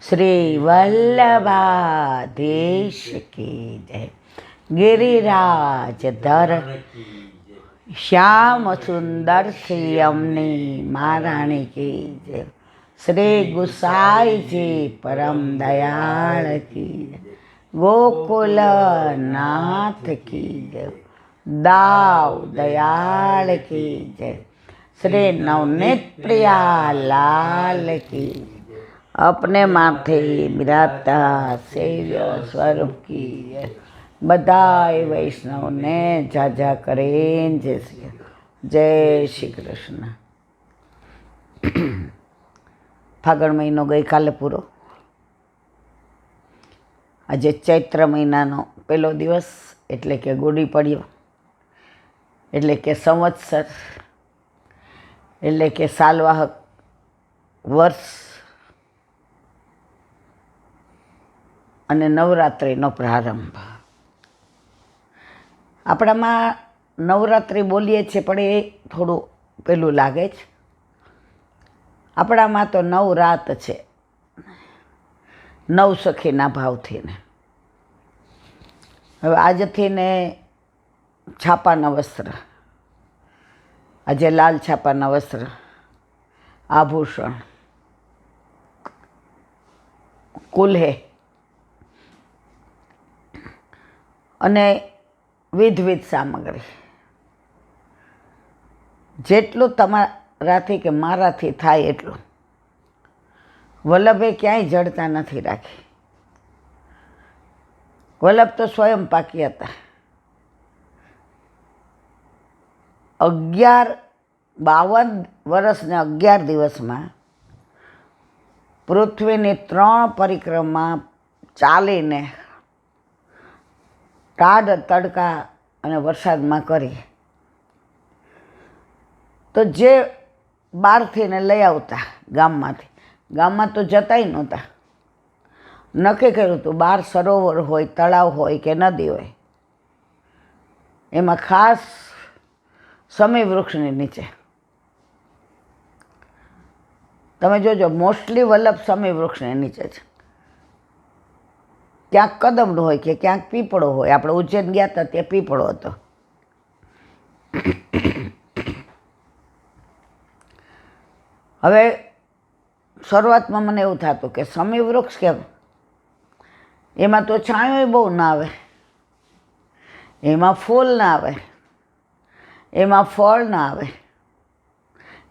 श्री वल्लभाधीश की जय। गिरिराज धर श्याम सुंदर श्री यमनी महारानी की जय। श्री गुसाई जी परम दयाल की जय। गोकुल नाथ की जय। दाव दयाल की जय। श्री नवनीत प्रिया लाल की जय। अपने माथे बिराजता सेव्य स्वरूप की जय। बधाई वैष्णव ने जाजा करें जय श्री कृष्ण। फागण महीनो गई काले पूरो। आज चैत्र महीनानो पहलो दिवस एटले के गुड़ी पड़्यो, एटले के संवत्सर, एटले के सालवाहक वर्ष અને નવરાત્રિનો પ્રારંભ। આપણામાં નવરાત્રિ બોલીએ છીએ પણ એ થોડું પેલું લાગે છે। આપણામાં તો નવ રાત છે, નવ સખીના ભાવથી ને હવે આજથી ને છાપાના વસ્ત્ર, આજે લાલ છાપાના વસ્ત્ર, આભૂષણ, કુલ્હે અને વિધવિધ સામગ્રી જેટલું તમારાથી કે મારાથી થાય એટલું વલ્લભે ક્યાંય જડતા નથી રાખી। વલ્લભ તો સ્વયં પાકી હતા। 52 વર્ષ ને 11 દિવસમાં પૃથ્વીની 3 પરિક્રમા ચાલીને ટાઢ તડકા અને વરસાદમાં કરી તો જે બહારથી ને લઈ આવતા ગામમાંથી, ગામમાં તો જતાય નહોતા, નક્કી કર્યું હતું બહાર સરોવર હોય, તળાવ હોય કે નદી હોય, એમાં ખાસ સમી વૃક્ષની નીચે તમે જોજો મોસ્ટલી વલ્લભ સમી વૃક્ષની નીચે છે। ક્યાંક કદમનો હોય કે ક્યાંક પીપળો હોય। આપણે ઉજ્જૈન ગયા હતા ત્યાં પીપળો હતો। હવે શરૂઆતમાં મને એવું થતું કે સમી વૃક્ષ કેમ, એમાં તો છાંયો બહુ ના આવે, એમાં ફૂલ ના આવે, એમાં ફળ ના આવે,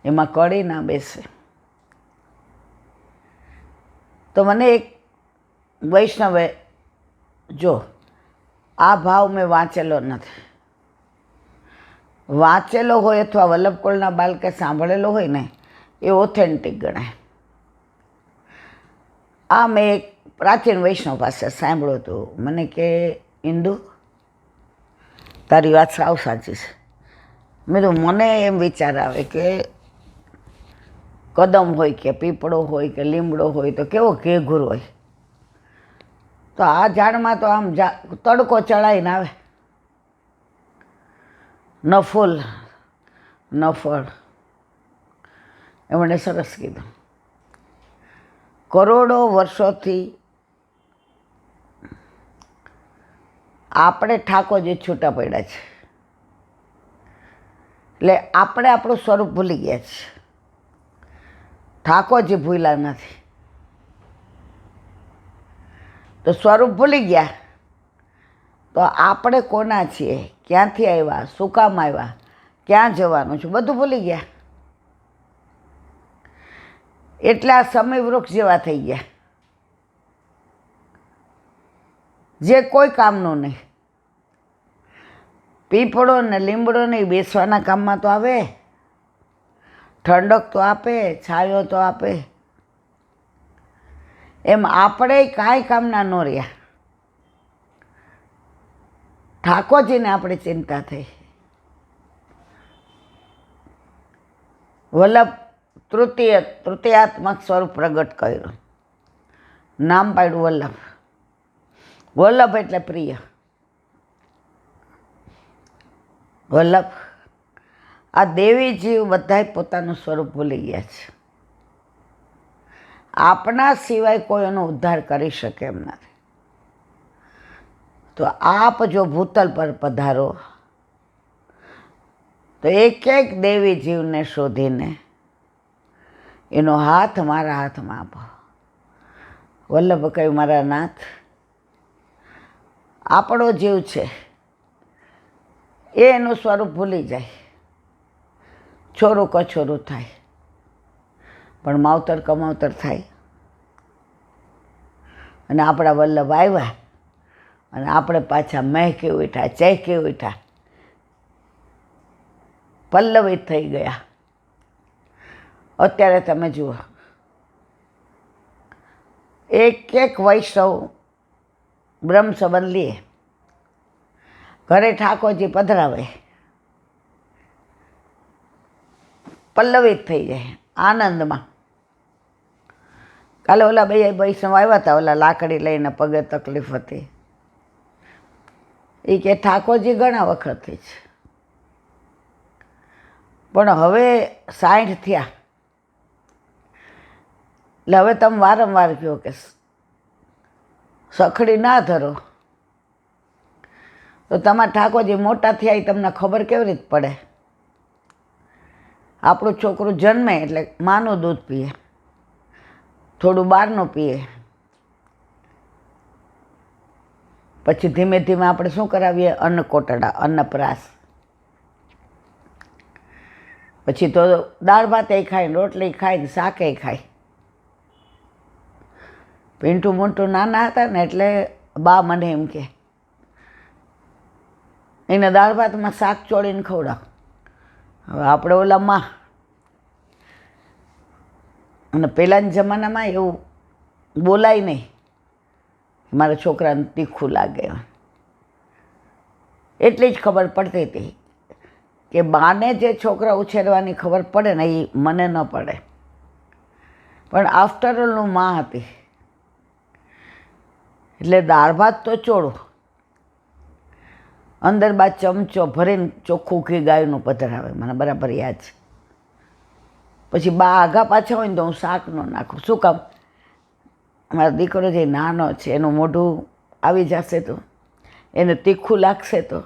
એમાં કળી ના બેસે। તો મને એક વૈષ્ણવે, જો આ ભાવ મેં વાંચેલો નથી, વાંચેલો હોય અથવા વલ્લભકુળના બાળકે સાંભળેલો હોય ને એ ઓથેન્ટિક ગણાય। આ મેં એક પ્રાચીન વૈષ્ણવ પાસે સાંભળ્યું હતું। મને કે ઇન્દુ તારી વાત સાવ સાચી છે। મેં તો મને એમ વિચાર આવે કે કદમ હોય કે પીપળો હોય કે લીમડો હોય તો કેવો ઘેઘૂર હોય, તો આ ઝાડમાં તો આમ તડકો ચડાવીને આવે, ન ફૂલ ન ફળ। એમણે સરસ કીધું, કરોડો વર્ષોથી આપણે ઠાકોરજી છૂટા પડ્યા છે, એટલે આપણે આપણું સ્વરૂપ ભૂલી ગયા છીએ, ઠાકોરજી ભૂલ્યા નથી। તો સ્વરૂપ ભૂલી ગયા તો આપણે કોના છીએ, ક્યાંથી આવ્યા, શું કામ આવ્યા, ક્યાં જવાનું છે, બધું ભૂલી ગયા। એટલે આ સમી વૃક્ષ જેવા થઈ ગયા, જે કોઈ કામનું નહીં। પીપળો ને લીમડો નહીં, બેસવાના કામમાં તો આવે, ઠંડક તો આપે, છાયો તો આપે, એમ આપણે કાંઈ કામના ન રહ્યા। ઠાકોરજીને આપણે ચિંતા થઈ। વલ્લભ તૃતીયાત્મક સ્વરૂપ પ્રગટ કર્યું, નામ પાડ્યું વલ્લભ। વલ્લભ એટલે પ્રિય। વલ્લભ આ દેવી જીવ બધાય પોતાનું સ્વરૂપ ભૂલી ગયા છે। આપના સિવાય કોઈ એનો ઉદ્ધાર કરી શકે એમ નથી. તો આપ જો ભૂતલ પર પધારો તો એક એક દેવી જીવને શોધીને એનો હાથ મારા હાથમાં આપો. વલ્લભ કહ્યું, મારા નાથ, આપણો જીવ છે એ એનું સ્વરૂપ ભૂલી જાય, છોરું કછોરું થાય, પણ માવતર કમાવતર થાય. અને આપણા વલ્લભ આવ્યા અને આપણે પાછા મહેકી ઉઠ્યા, ચહેકી ઉઠ્યા, પલ્લવિત થઈ ગયા. અત્યારે તમે જુઓ, એક એક વૈષ્ણવ બ્રહ્મ સંબંધ લે, ઘરે ઠાકોરજી પધરાવે, પલ્લવિત થઈ જાય આનંદમાં. કાલે ઓલા બે વૈષ્ણવ આવ્યા હતા, ઓલા લાકડી લઈને, પગે તકલીફ હતી. એ કે ઠાકોરજી ઘણા વખતથી છે, પણ હવે 60 થયા, એટલે હવે તમે વારંવાર કહો કે સખડી ના ધરો, તો તમારા ઠાકોરજી મોટા થયા એ તમને ખબર કેવી રીતે પડે? આપણું છોકરું જન્મે એટલે માનું દૂધ પીએ, થોડું બહારનું પીએ, પછી ધીમે ધીમે આપણે શું કરાવીએ? અન્નકોટડા, અન્નપ્રાસ. પછી તો દાળ ભાત ખાય, રોટલી ખાય, શાકે ખાય. પિન્ટુ મોન્ટુ નાના હતા ને એટલે બા મને એમ કે એને દાળ ભાતમાં શાક ચોળીને ખવડાવ. હવે આપણે ઓલા માં, અને પહેલાંના જમાનામાં એવું બોલાય નહીં, મારા છોકરાને તીખું લાગે. એટલી જ ખબર પડતી હતી કે બાને જે છોકરા ઉછેરવાની ખબર પડે ને એ મને ન પડે. પણ આફ્ટર ઓલનું માં હતી એટલે દાળ ભાત તો ચોળું, અંદર બાદ ચમચો ભરીને ચોખ્ખું ઘી ગાયનું પધરાવે, મને બરાબર યાદ છે. પછી બા આગા પાછા હોય ને તો હું શાક ન નાખું. શું કામ? મારો દીકરો જે નાનો છે એનું મોઢું આવી જશે તો, એને તીખું લાગશે તો.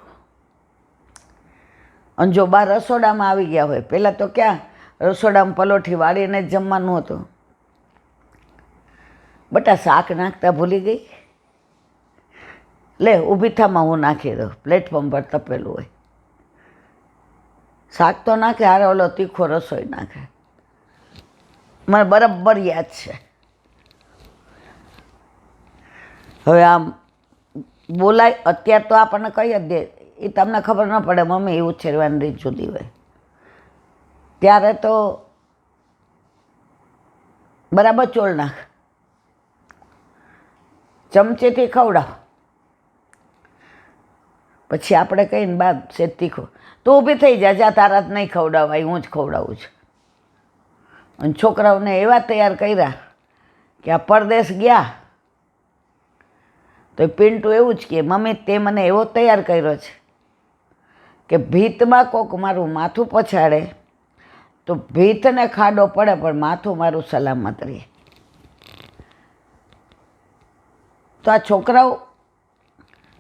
અને જો બા રસોડામાં આવી ગયા હોય, પહેલાં તો ક્યાં રસોડામાં પલોઠી વાળીને જ જમવાનું હતું. બટા શાક નાખતા ભૂલી ગઈ, લે ઊભી થામાં હું નાખી દઉં, પ્લેટફોર્મ પર તપેલું હોય. શાક તો નાખે, હારે ઓલો તીખો રસોઈ નાખે. મને બરાબર યાદ છે. હવે આમ બોલાય અત્યારે તો આપણને કહી જ દે, એ તમને ખબર ન પડે, મમ્મી એવું ઉછેરવાની રીત જુદી હોય. ત્યારે તો બરાબર ચોળ નાખ, ચમચેથી ખવડાવ. પછી આપણે કહીને બા છે તીખું, તો ઊભી થઈ જાય, જ્યાં તારા જ નહીં ખવડાવાય, હું જ ખવડાવું છું. અને છોકરાઓને એવા તૈયાર કર્યા કે આ પરદેશ ગયા તો પિન્ટુ એવું જ કહે, મમ્મી તે મને એવો તૈયાર કર્યો છે કે ભીતમાં કોક મારું માથું પછાડે તો ભીતને ખાડો પડે પણ માથું મારું સલામત રહે. તો આ છોકરાઓ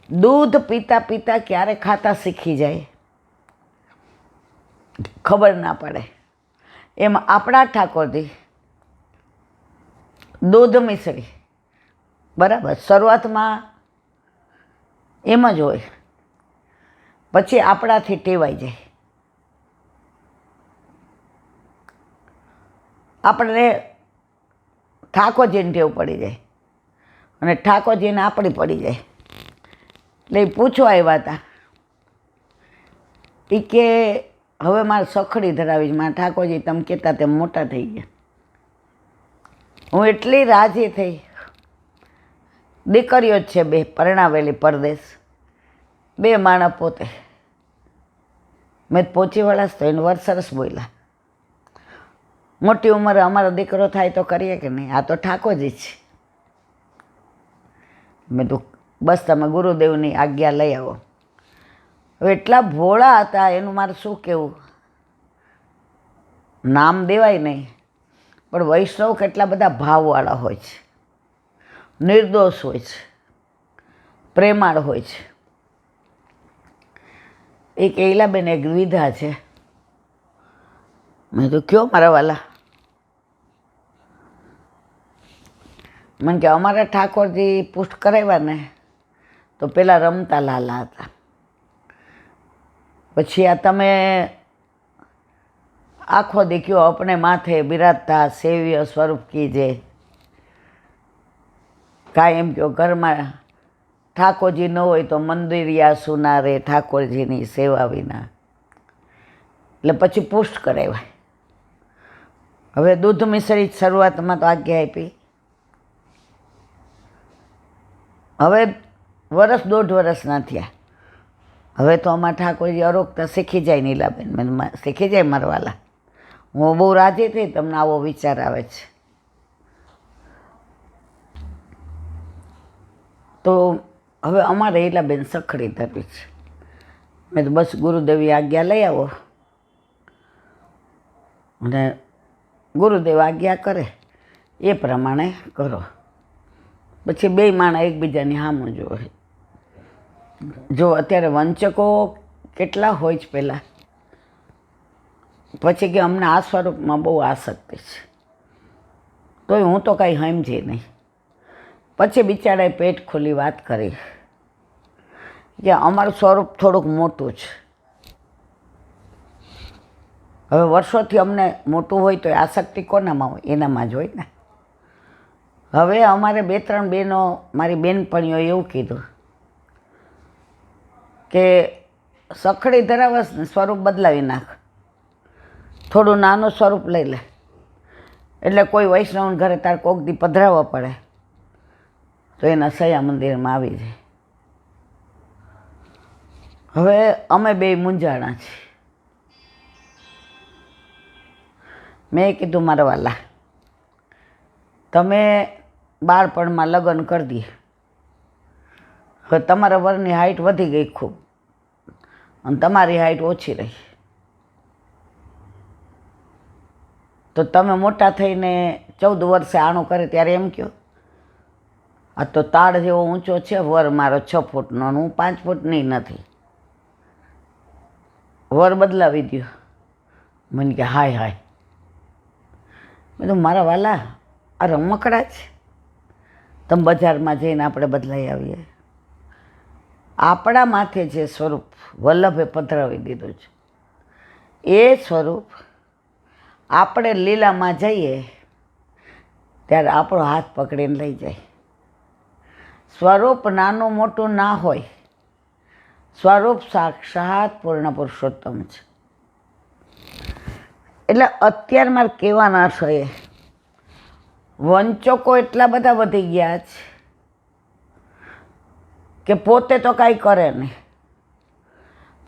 દૂધ પીતા પીતા ક્યારે ખાતા શીખી જાય ખબર ના પડે. એમ આપણા ઠાકોરજી દૂધ મિશ્રી, બરાબર, શરૂઆતમાં એમ જ હોય, પછી આપણાથી ટેવાઈ જાય. આપણને ઠાકોરજીને ટેવ પડી જાય અને ઠાકોરજીને આપણી પડી જાય. એટલે એ પૂછવા આવ્યા હતા, એ કે હવે મારે સખડી ધરાવી, મારા ઠાકોરજી તમે કહેતા તેમ મોટા થઈ ગયા. હું એટલી રાજી થઈ. દીકરીઓ જ છે, બે પરણાવેલી, પરદેશ, બે માણસ પોતે. મેં પહોંચી વળાશ તો એને વર્ષ સરસ બોલ્યા, મોટી ઉંમરે અમારો દીકરો થાય તો કરીએ કે નહીં, આ તો ઠાકોરજી છે. મેં તો બસ તમે ગુરુદેવની આજ્ઞા લઈ આવો. હવે એટલા ભોળા હતા, એનું મારે શું કહેવું, નામ દેવાય નહીં. પણ વૈષ્ણવ કેટલા બધા ભાવવાળા હોય છે, નિર્દોષ હોય છે, પ્રેમાળ હોય છે. એક એલાબેન એક વિધા છે. મેં તો કયો મારા વાલા, મને કે અમારા ઠાકોરજી પુષ્ટ કરાવ્યા ને તો પેલા રમતા લાલા હતા, પછી આ તમે આખો દેખ્યો આપણે માથે બિરાજતા સેવ્ય સ્વરૂપ કીજે. કાંઈ એમ કહો ઘરમાં ઠાકોરજી ન હોય તો મંદિરિયા સુનારે ઠાકોરજીની સેવા વિના. એટલે પછી પુષ્ટ કરાવ્યા. હવે દૂધ મિશ્રિત શરૂઆતમાં તો આજ્ઞા આપી. હવે વરસ 1.5 વર્ષના થયા. હવે તો અમારા ઠાકોરજી અરોગતા શીખી જાય. નીલાબેન શીખી જાય મારવાલા. હું બહુ રાજી થઈ, તમને આવો વિચાર આવે છે. તો હવે અમારે નીલાબેન સખડી ધરવી છે. મેં તો બસ ગુરુદેવી આજ્ઞા લઈ આવો અને ગુરુદેવ આજ્ઞા કરે એ પ્રમાણે કરો. પછી 2 માણસ એકબીજાની સામું જોવે. જો અત્યારે વંચકો કેટલા હોય છે પહેલાં, પછી કે અમને આ સ્વરૂપમાં બહુ આસક્તિ છે, તોય હું તો કાંઈ સમજી નહીં. પછી બિચારાએ પેટ ખોલી વાત કરી કે અમારું સ્વરૂપ થોડુંક મોટું છે. હવે વર્ષોથી અમને મોટું હોય તો આસક્તિ કોનામાં હોય? એનામાં જ હોય ને. હવે અમારે 2-3 બહેનો, મારી બેનપણીઓએ એવું કીધું કે સખડી ધરાવસ ને સ્વરૂપ બદલાવી નાખ, થોડું નાનું સ્વરૂપ લઈ લે, એટલે કોઈ વૈષ્ણવ ઘરે તાર કોક દી પધરાવવા પડે તો એના સયા મંદિરમાં આવી જાય. હવે અમે 2 મૂંઝાણા છીએ. મેં કીધું મારા વાલા, તમે બાળપણમાં લગ્ન કરી દઈએ, હવે તમારા વરની હાઇટ વધી ગઈ ખૂબ અને તમારી હાઇટ ઓછી રહી, તો તમે મોટા થઈને 14 વર્ષે આણું કરે ત્યારે એમ કહો આ તો તાળ જેવો ઊંચો છે, વર મારો 6 ફૂટનો, હું 5 ફૂટની નથી, વર બદલાવી દો. મને કે હાય હાય. મેં તો મારા વાલા, આ રમકડા છે, તમે બજારમાં જઈને આપણે બદલાઈ આવીએ. આપણા માથે જે સ્વરૂપ વલ્લભે પધરાવી દીધું છે એ સ્વરૂપ આપણે લીલામાં જઈએ ત્યારે આપણો હાથ પકડીને લઈ જાય. સ્વરૂપ નાનું મોટું ના હોય, સ્વરૂપ સાક્ષાત પૂર્ણ પુરુષોત્તમ છે. એટલે અત્યારે મારે કહેવાના છે, વંચકો એટલા બધા વધી ગયા છે કે પોતે તો કાંઈ કરે નહીં,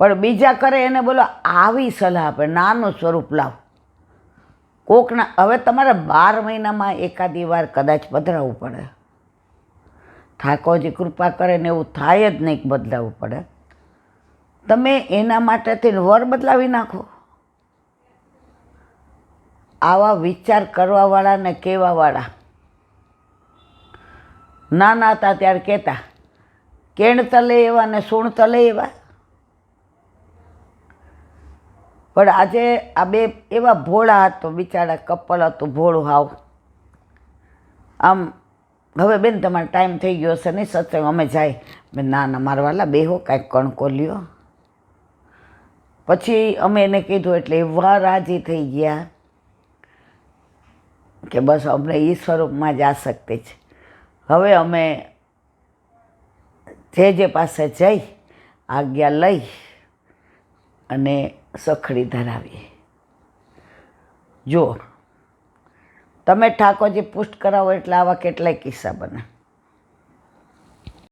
પણ બીજા કરે એને બોલો આવી સલાહ આપે, નાનું સ્વરૂપ લાવ. કોકના હવે તમારે 12 મહિનામાં એકાદી વાર કદાચ બદલાવવું પડે. ઠાકોરજી કૃપા કરે ને એવું થાય જ નહીં કે બદલાવવું પડે. તમે એના માટેથી વર બદલાવી નાખો. આવા વિચાર કરવાવાળા ને કહેવાવાળા નાના હતા ત્યારે કહેતા કેણ તલે એવા ને સૂણ તલે એવા. પણ આજે આ 2 એવા ભોળા હતો, બિચારા કપલ હતું ભોળું હાવ. આમ હવે બેન તમારો ટાઈમ થઈ ગયો હશે નહીં સત્સંગ, અમે જાય. મેં ના ના મારા વાલા બેહો કાંઈક કણકો લ્યો. પછી અમે એને કીધું એટલે એવા રાજી થઈ ગયા કે બસ અમને એ સ્વરૂપમાં જ આસક્તિ છે. હવે અમે જે પાસે જઈ આજ્ઞા લઈ અને સખડી ધરાવીએ. જો તમે ઠાકોરજી પુષ્ટ કરાવો એટલે આવા કેટલાય કિસ્સા બને.